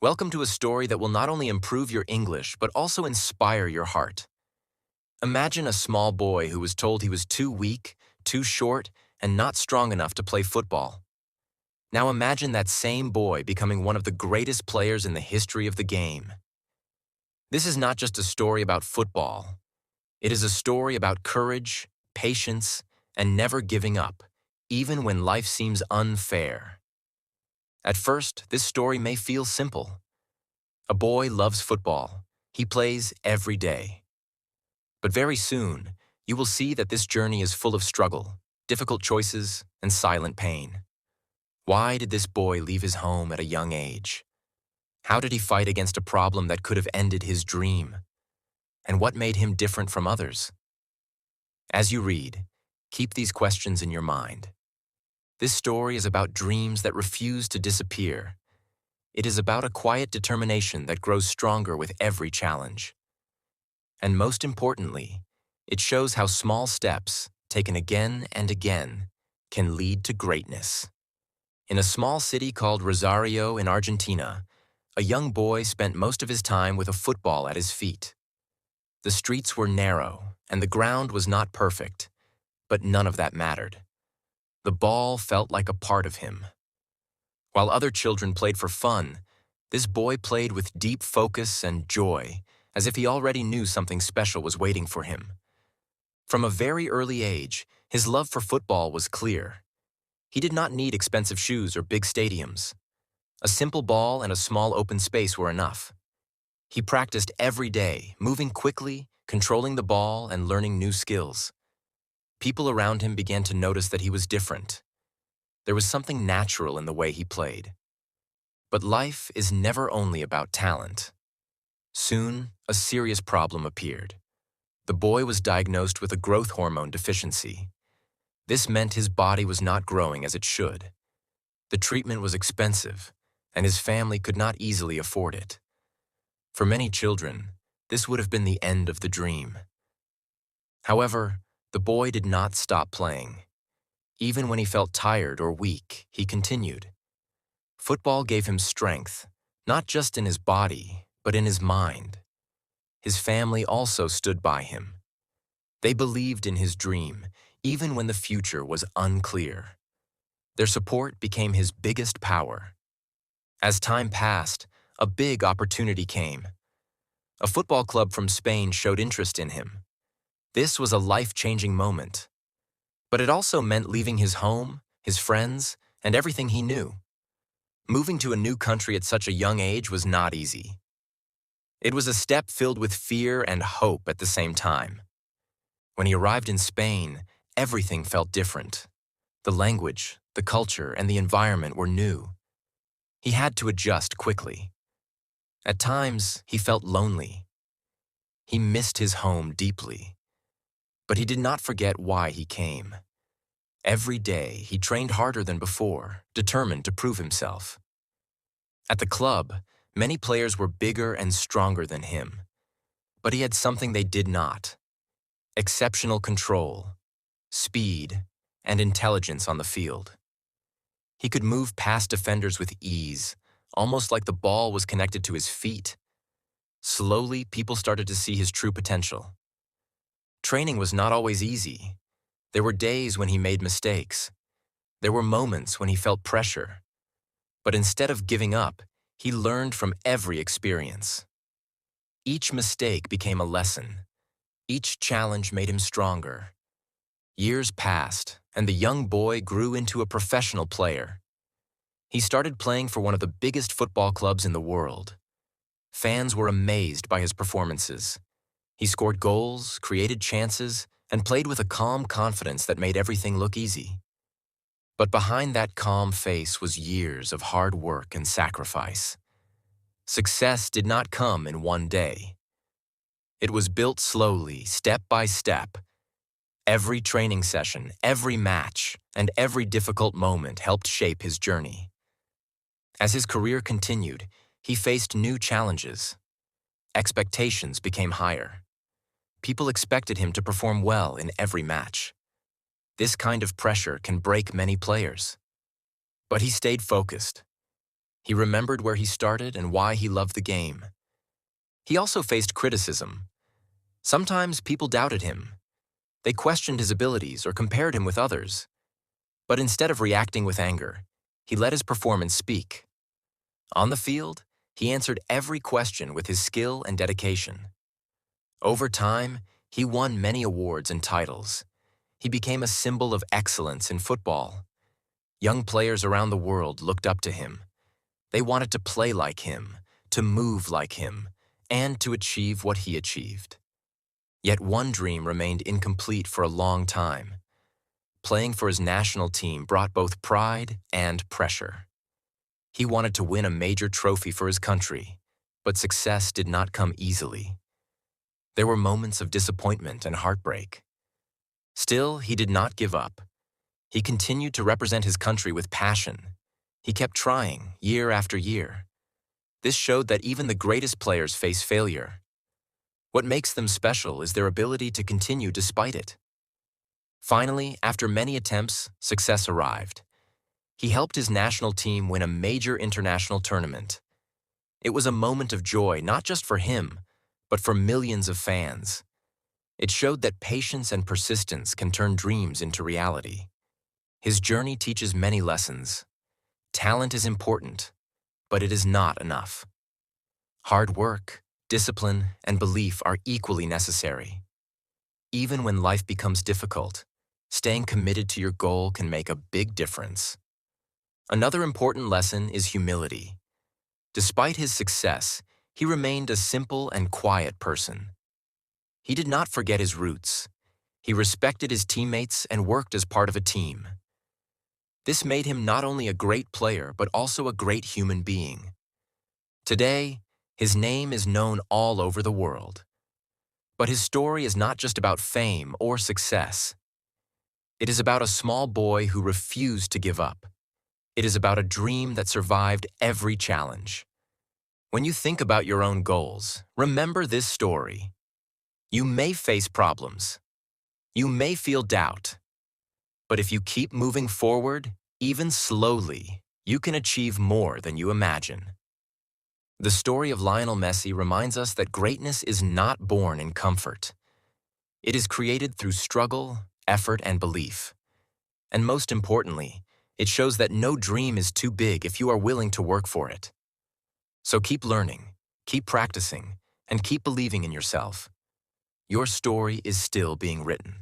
Welcome to a story that will not only improve your English, but also inspire your heart. Imagine a small boy who was told he was too weak, too short, and not strong enough to play football. Now imagine that same boy becoming one of the greatest players in the history of the game. This is not just a story about football. It is a story about courage, patience, and never giving up, even when life seems unfair. At first, this story may feel simple. A boy loves football. He plays every day. But very soon, you will see that this journey is full of struggle, difficult choices, and silent pain. Why did this boy leave his home at a young age? How did he fight against a problem that could have ended his dream? And what made him different from others? As you read, keep these questions in your mind. This story is about dreams that refuse to disappear. It is about a quiet determination that grows stronger with every challenge. And most importantly, it shows how small steps, taken again and again, can lead to greatness. In a small city called Rosario in Argentina, a young boy spent most of his time with a football at his feet. The streets were narrow, and the ground was not perfect, but none of that mattered. The ball felt like a part of him. While other children played for fun, this boy played with deep focus and joy, as if he already knew something special was waiting for him. From a very early age, his love for football was clear. He did not need expensive shoes or big stadiums. A simple ball and a small open space were enough. He practiced every day, moving quickly, controlling the ball, and learning new skills. People around him began to notice that he was different. There was something natural in the way he played. But life is never only about talent. Soon, a serious problem appeared. The boy was diagnosed with a growth hormone deficiency. This meant his body was not growing as it should. The treatment was expensive, and his family could not easily afford it. For many children, this would have been the end of the dream. However, the boy did not stop playing. Even when he felt tired or weak, he continued. Football gave him strength, not just in his body, but in his mind. His family also stood by him. They believed in his dream, even when the future was unclear. Their support became his biggest power. As time passed, a big opportunity came. A football club from Spain showed interest in him. This was a life-changing moment. But it also meant leaving his home, his friends, and everything he knew. Moving to a new country at such a young age was not easy. It was a step filled with fear and hope at the same time. When he arrived in Spain, everything felt different. The language, the culture, and the environment were new. He had to adjust quickly. At times, he felt lonely. He missed his home deeply. But he did not forget why he came. Every day, he trained harder than before, determined to prove himself. At the club, many players were bigger and stronger than him. But he had something they did not: exceptional control, speed, and intelligence on the field. He could move past defenders with ease, almost like the ball was connected to his feet. Slowly, people started to see his true potential. Training was not always easy. There were days when he made mistakes. There were moments when he felt pressure. But instead of giving up, he learned from every experience. Each mistake became a lesson. Each challenge made him stronger. Years passed, and the young boy grew into a professional player. He started playing for one of the biggest football clubs in the world. Fans were amazed by his performances. He scored goals, created chances, and played with a calm confidence that made everything look easy. But behind that calm face was years of hard work and sacrifice. Success did not come in one day. It was built slowly, step by step. Every training session, every match, and every difficult moment helped shape his journey. As his career continued, he faced new challenges. Expectations became higher. People expected him to perform well in every match. This kind of pressure can break many players. But he stayed focused. He remembered where he started and why he loved the game. He also faced criticism. Sometimes people doubted him. They questioned his abilities or compared him with others. But instead of reacting with anger, he let his performance speak. On the field, he answered every question with his skill and dedication. Over time, he won many awards and titles. He became a symbol of excellence in football. Young players around the world looked up to him. They wanted to play like him, to move like him, and to achieve what he achieved. Yet one dream remained incomplete for a long time. Playing for his national team brought both pride and pressure. He wanted to win a major trophy for his country, but success did not come easily. There were moments of disappointment and heartbreak. Still, he did not give up. He continued to represent his country with passion. He kept trying, year after year. This showed that even the greatest players face failure. What makes them special is their ability to continue despite it. Finally, after many attempts, success arrived. He helped his national team win a major international tournament. It was a moment of joy not just for him, but for millions of fans. It showed that patience and persistence can turn dreams into reality. His journey teaches many lessons. Talent is important, but it is not enough. Hard work, discipline, and belief are equally necessary. Even when life becomes difficult, staying committed to your goal can make a big difference. Another important lesson is humility. Despite his success, he remained a simple and quiet person. He did not forget his roots. He respected his teammates and worked as part of a team. This made him not only a great player, but also a great human being. Today, his name is known all over the world. But his story is not just about fame or success. It is about a small boy who refused to give up. It is about a dream that survived every challenge. When you think about your own goals, remember this story. You may face problems. You may feel doubt. But if you keep moving forward, even slowly, you can achieve more than you imagine. The story of Lionel Messi reminds us that greatness is not born in comfort. It is created through struggle, effort, and belief. And most importantly, it shows that no dream is too big if you are willing to work for it. So keep learning, keep practicing, and keep believing in yourself. Your story is still being written.